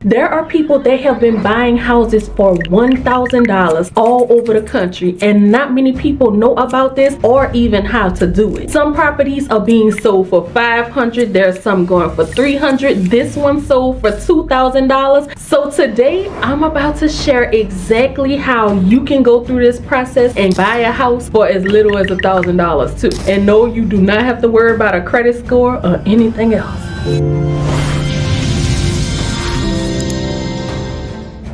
There are people that have been buying houses for $1,000 all over the country, and not many people know about this or even how to do it. Some properties are being sold for $500. There's some going for $300. This one sold for $2,000. So today I'm about to share exactly how you can go through this process and buy a house for as little as $1,000 too. And no, you do not have to worry about a credit score or anything else.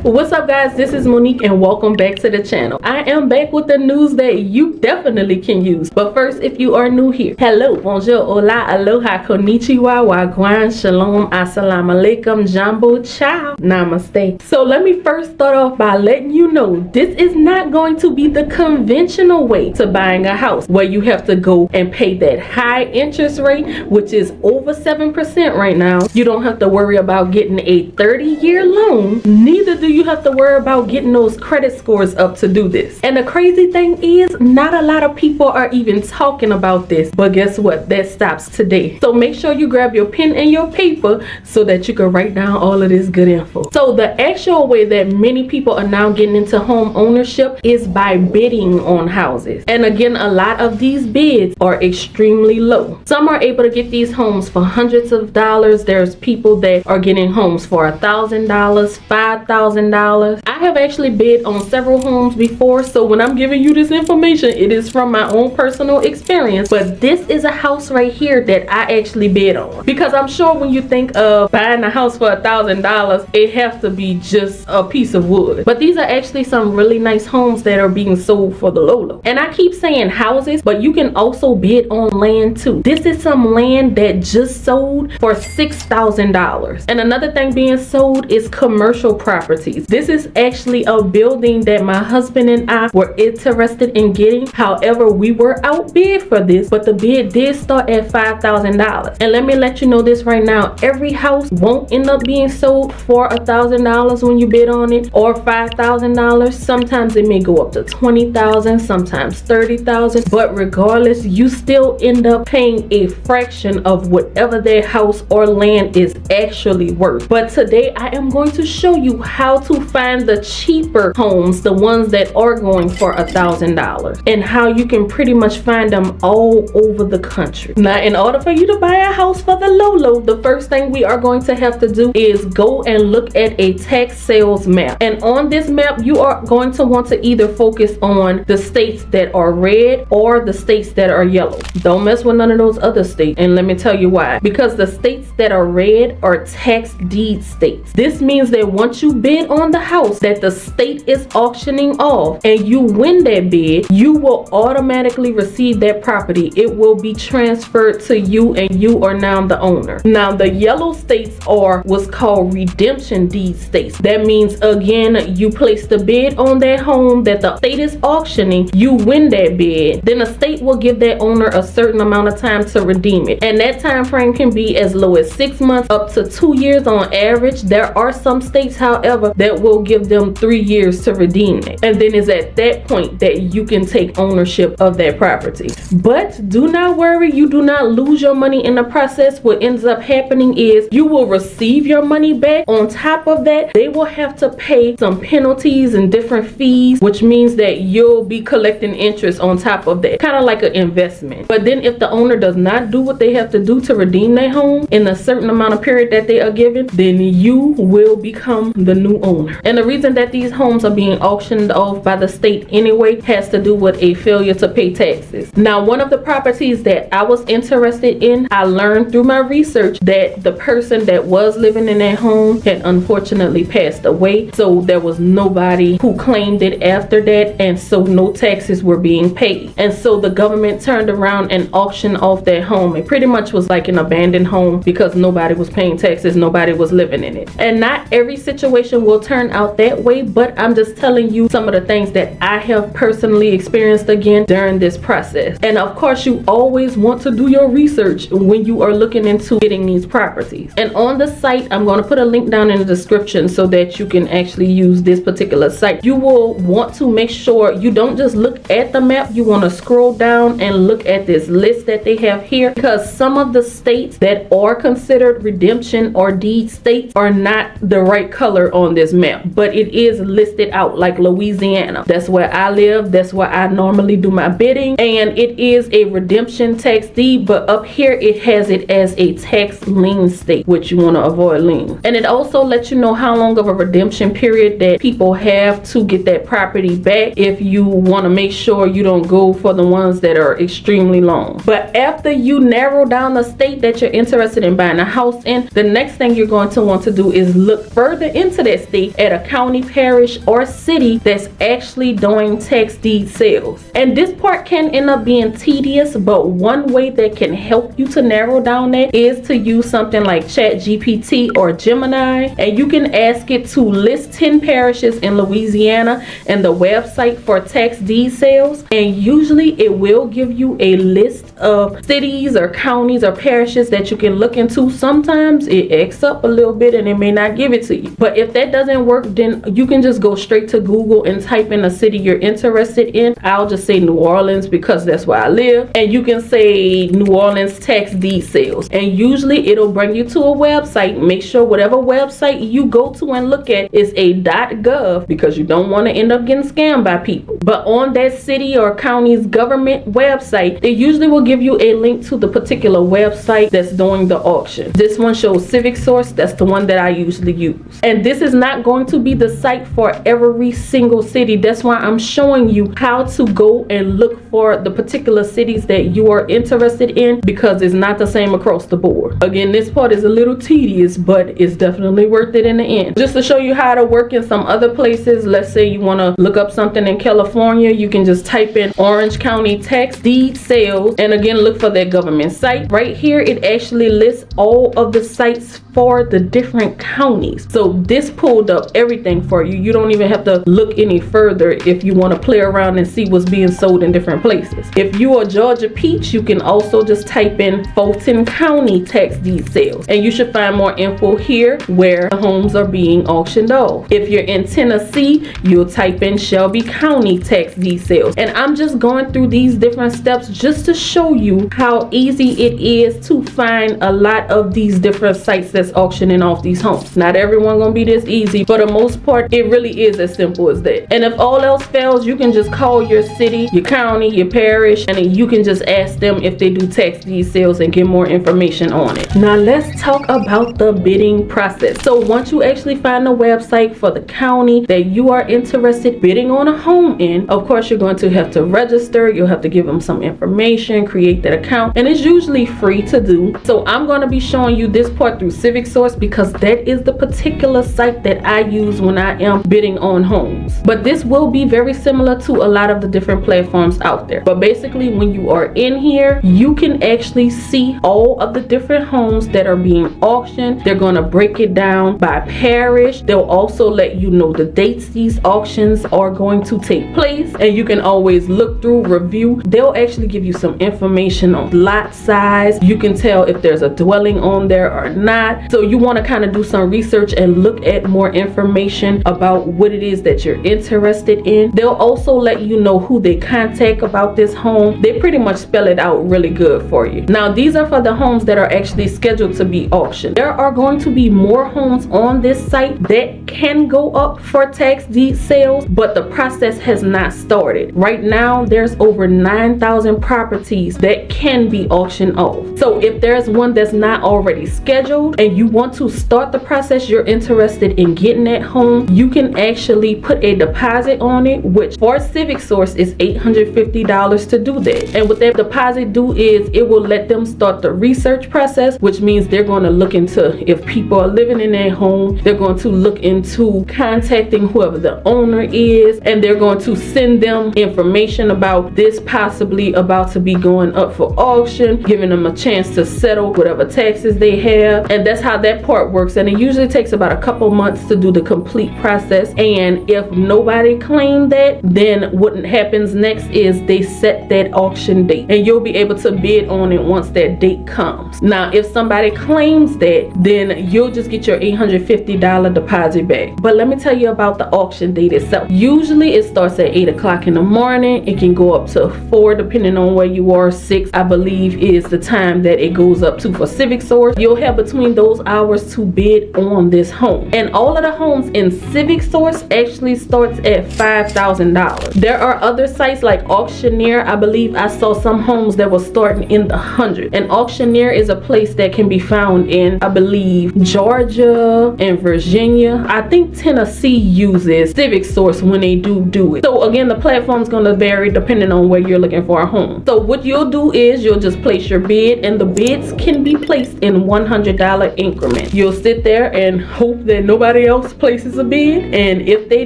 What's up guys, this is Monique and welcome back to the channel. I am back with the news that you definitely can use. But first, if you are new here, hello, bonjour, hola, aloha, konnichiwa, wagwan, shalom, assalamu alaikum, jambo, ciao, namaste. So let me first start off by letting you know this is not going to be the conventional way to buying a house where you have to go and pay that high interest rate, which is over 7% right now. You don't have to worry about getting a 30-year loan, neither do you have to worry about getting those credit scores up to do this. And the crazy thing is, not a lot of people are even talking about this, but guess what? That stops today. So make sure you grab your pen and your paper so that you can write down all of this good info. So the actual way that many people are now getting into home ownership is by bidding on houses. And again, a lot of these bids are extremely low. Some are able to get these homes for hundreds of dollars. There's people that are getting homes for $1,000, $5,000. I have actually bid on several homes before, so when I'm giving you this information, it is from my own personal experience. But this is a house right here that I actually bid on, because I'm sure when you think of buying a house for $1,000, it has to be just a piece of wood. But these are actually some really nice homes that are being sold for the low. And I keep saying houses, but you can also bid on land too. This is some land that just sold for $6,000. And another thing being sold is commercial properties. This is actually a building that my husband and I were interested in getting. However, we were outbid for this, but the bid did start at $5,000. And let me let you know this right now, every house won't end up being sold for $1,000 when you bid on it, or $5,000. Sometimes it may go up to $20,000, sometimes $30,000, but regardless, you still end up paying a fraction of whatever their house or land is actually worth. But today I am going to show you how to find the cheaper homes, the ones that are going for $1,000, and how you can pretty much find them all over the country. Now, in order for you to buy a house for the low, the first thing we are going to have to do is go and look at a tax sales map. And on this map, you are going to want to either focus on the states that are red or the states that are yellow. Don't mess with none of those other states, and let me tell you why. Because the states that are red are tax deed states. This means that once you bid on the house that the state is auctioning off and you win that bid, you will automatically receive that property. It will be transferred to you and you are now the owner. Now, the yellow states are what's called redemption deed states. That means, again, you place the bid on that home that the state is auctioning, you win that bid, then the state will give that owner a certain amount of time to redeem it. And that time frame can be as low as 6 months up to 2 years on average. There are some states, however, that will give them 3 years to redeem it. And then it's at that point that you can take ownership of that property. But do not worry, you do not lose your money in the process. What ends up happening is you will receive your money back. On top of that, they will have to pay some penalties and different fees, which means that you'll be collecting interest on top of that, kind of like an investment. But then if the owner does not do what they have to do to redeem their home in a certain amount of period that they are given, then you will become the new owner. And the reason that these homes are being auctioned off by the state anyway has to do with a failure to pay taxes. Now, one of the properties that I was interested in, I learned through my research that the person that was living in that home had unfortunately passed away. So there was nobody who claimed it after that, and so no taxes were being paid. And so the government turned around and auctioned off that home. It pretty much was like an abandoned home because nobody was paying taxes, nobody was living in it. And not every situation will turn out that that way, but I'm just telling you some of the things that I have personally experienced again during this process. And of course, you always want to do your research when you are looking into getting these properties. And on the site, I'm going to put a link down in the description so that you can actually use this particular site. You will want to make sure you don't just look at the map. You want to scroll down and look at this list that they have here, because some of the states that are considered redemption or deed states are not the right color on this map, but it is listed out, like Louisiana. That's where I live. That's where I normally do my bidding, and it is a redemption tax deed, but up here it has it as a tax lien state, which you want to avoid lien. And it also lets you know how long of a redemption period that people have to get that property back, if you want to make sure you don't go for the ones that are extremely long. But after you narrow down the state that you're interested in buying a house in, the next thing you're going to want to do is look further into that state at a county, parish, or city that's actually doing tax deed sales. And this part can end up being tedious, but one way that can help you to narrow down that is to use something like ChatGPT or Gemini, and you can ask it to list 10 parishes in Louisiana and the website for tax deed sales, and usually it will give you a list of cities or counties or parishes that you can look into. Sometimes it acts up a little bit and it may not give it to you, but if that doesn't work, then you can just go straight to Google and type in a city you're interested in. I'll just say New Orleans because that's where I live, and you can say New Orleans tax deed sales, and usually it'll bring you to a website. Make sure whatever website you go to and look at is a .gov, because you don't want to end up getting scammed by people. But on that city or county's government website, they usually will give you a link to the particular website that's doing the auction. This one shows Civic Source. That's the one that I usually use, and this is not going to be the site for every single city. That's why I'm showing you how to go and look for the particular cities that you are interested in, because it's not the same across the board. Again, this part is a little tedious, but it's definitely worth it in the end. Just to show you how to work in some other places, let's say you want to look up something in California, you can just type in Orange County tax deed sales, and again look for that government site. Right here it actually lists all of the sites for the different counties, so this pulled up everything for you. You don't even have to look any further if you want to play around and see what's being sold in different places. If you are Georgia Peach, you can also just type in Fulton County tax deed sales, and you should find more info here where the homes are being auctioned off. If you're in Tennessee, you'll type in Shelby County tax deed sales. And I'm just going through these different steps just to show you how easy it is to find a lot of these different sites that's auctioning off these homes. Not everyone gonna be this easy, but for the most part it really is as simple as that. And if all else fails, you can just call your city, your county, your parish, and then you can just ask them if they do tax deed sales and get more information on it. Now let's talk about the bidding process. So once you actually find the website for the county that you are interested bidding on a home in, of course you're going to have to register. You'll have to give them some information, create that account, and it's usually free to do. So I'm going to be showing you this part through Civic Source because that is the particular site that I use when I am bidding on homes. But this will be very similar to a lot of the different platforms out there. But basically when you are in here, you can actually see all of the different homes that are being auctioned. They're going to break it down by parish. They'll also let you know the dates these auctions are going to take place, and you can always look through, review. They'll actually give you some information on lot size. You can tell if there's a dwelling on there or not. So you want to kind of do some research and look at more information about what it is that you're interested in. They'll also let you know who they contact about this home. They pretty much spell it out really good for you. Now these are for the homes that are actually scheduled to be auctioned. There are going to be more homes on this site that can go up for tax deed sales, but the process has not started. Right now there's over 9,000 properties that can be auctioned off. So if there's one that's not already scheduled and you want to start the process, you're interested in getting that home, you can actually put a deposit on it, which for Civic Source is $850 to do that. And what that deposit do is it will let them start the research process, which means they're going to look into if people are living in their home. They're going to look into into contacting whoever the owner is, and they're going to send them information about this possibly about to be going up for auction, giving them a chance to settle whatever taxes they have. And that's how that part works, and it usually takes about a couple months to do the complete process. And if nobody claimed that, then what happens next is they set that auction date, and you'll be able to bid on it once that date comes. Now if somebody claims that, then you'll just get your $850 deposit back. But let me tell you about the auction date itself. Usually it starts at 8 o'clock in the morning. It can go up to 4 depending on where you are. 6 I believe is the time that it goes up to for Civic Source. You'll have between those hours to bid on this home, and all of the homes in Civic Source actually starts at $5,000. There are other sites like Auctioneer. I believe I saw some homes that were starting in the hundreds. And Auctioneer is a place that can be found in, I believe, Georgia and Virginia. I think Tennessee uses Civic Source when they do it. So again, the platform's going to vary depending on where you're looking for a home. So what you'll do is you'll just place your bid, and the bids can be placed in $100 increments. You'll sit there and hope that nobody else places a bid, and if they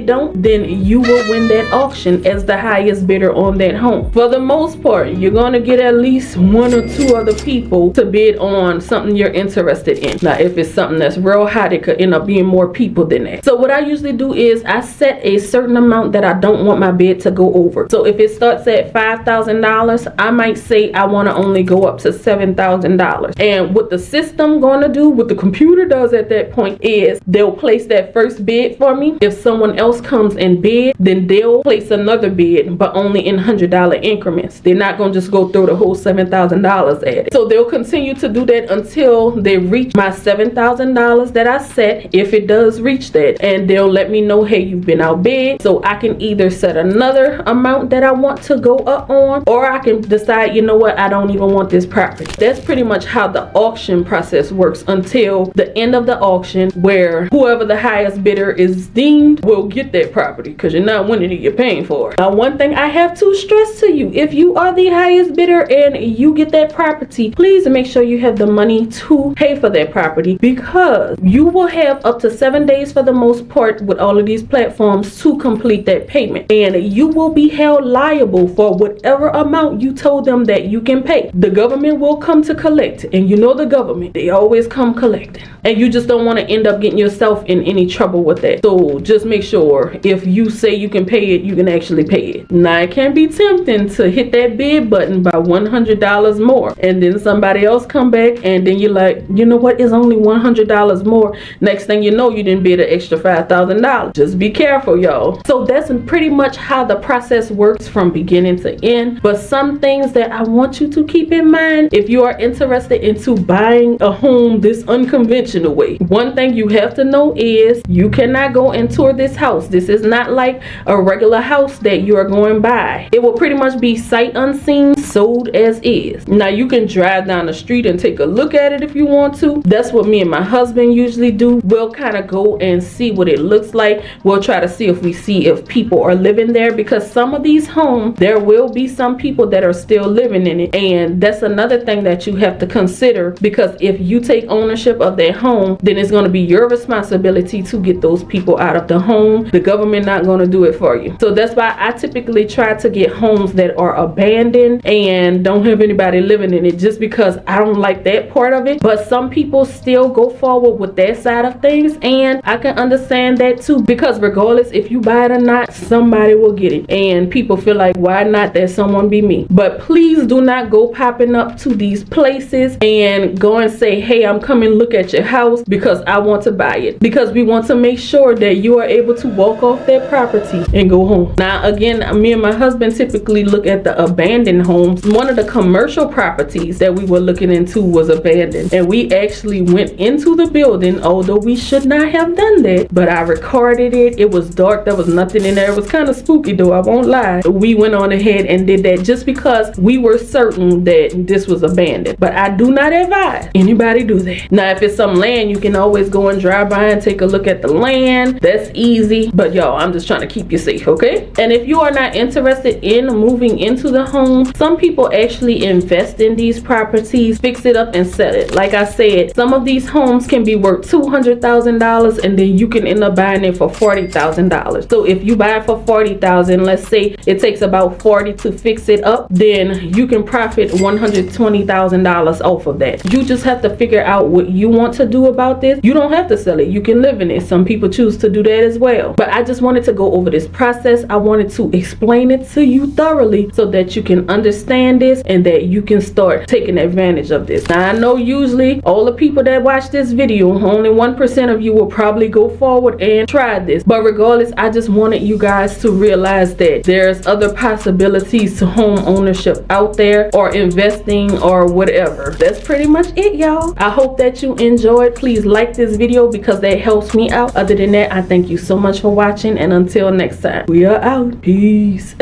don't, then you will win that auction as the highest bidder on that home. For the most part, you're going to get at least 1 or 2 other people to bid on something you're interested in. Now if it's something that's real hot, it could end up being more people than that. So what I usually do is I set a certain amount that I don't want my bid to go over. So if it starts at $5,000, I might say I want to only go up to $7,000. And what the system going to do, what the computer does at that point, is they'll place that first bid for me. If someone else comes and bid, then they'll place another bid, but only in $100 increments. They're not going to just go through the whole $7,000 at it. So they'll continue to do that until they reach my $7,000 that I set, if it does reach that, and they'll let me know, hey, you've been outbid. So I can either set another amount that I want to go up on, or I can decide, you know what, I don't even want this property. That's pretty much how the auction process works until the end of the auction, where whoever the highest bidder is deemed will get that property, because you're not winning it, you're paying for it. Now one thing I have to stress to you, if you are the highest bidder and you get that property, please make sure you have the money to pay for that property, because you will have up to 7 days for the most part with all of these platforms to complete that payment, and you will be held liable for whatever amount you told them that you can pay. The government will come to collect, and you know the government, they always come collecting, and you just don't want to end up getting yourself in any trouble with that. So just make sure if you say you can pay it, you can actually pay it. Now it can be tempting to hit that bid button by $100 more, and then somebody else come back, and then you're like, you know what, it's only $100 more. Next thing you know, you didn't bid an extra $5,000. Just be careful, y'all. So that's pretty much how the process works from beginning to end. But some things that I want you to keep in mind if you are interested into buying a home this unconventional way. One thing you have to know is you cannot go and tour this house. This is not like a regular house that you are going by. It will pretty much be sight unseen, sold as is. Now you can drive down the street and take a look at it if you want to. That's what me and my husband usually do. We'll kind of go and see what it looks like. We'll try to see if people are living there, because some of these homes, there will be some people that are still living in it. And that's another thing that you have to consider, because if you take ownership of that home, then it's going to be your responsibility to get those people out of the home. The government not going to do it for you. So that's why I typically try to get homes that are abandoned and don't have anybody living in it, just because I don't like that part of it. But some people still go forward with that side of things, and I can understand that too, because regardless if you buy it or not, somebody will get it, and people feel like, why not that someone be me? But please do not go popping up to these places and go and say, hey, I'm coming look at your house because I want to buy it, because we want to make sure that you are able to walk off that property and go home. Now again, me and my husband typically look at the abandoned homes. One of the commercial properties that we were looking into was abandoned, and we actually went into the building, although we should not have done that, but I recorded it. It was dark, there was nothing in there. It was kind of spooky though, I won't lie. We went on ahead and did that just because we were certain that this was abandoned. But I do not advise anybody do that. Now if it's some land, you can always go and drive by and take a look at the land. That's easy, but y'all, I'm just trying to keep you safe, okay? And if you are not interested in moving into the home, some people actually invest in these properties, fix it up and sell it. Like I said, some of these homes can be worth $200,000, and then you can end up buying it for $40,000. So if you buy it for $40,000, let's say it takes about 40 to fix it up, then you can profit $120,000 off of that. You just have to figure out what you want to do about this. You don't have to sell it. You can live in it. Some people choose to do that as well. But I just wanted to go over this process. I wanted to explain it to you thoroughly so that you can understand this and that you can start taking advantage of this. Now, I know usually all the people that watch this video, only 1% of you will probably go forward and try this. But regardless, I just wanted you guys to realize that there's other possibilities to home ownership out there, or investing, or whatever. That's pretty much it, y'all. I hope that you enjoyed. Please like this video because that helps me out. Other than that, I thank you so much for watching, and until next time, we are out. Peace.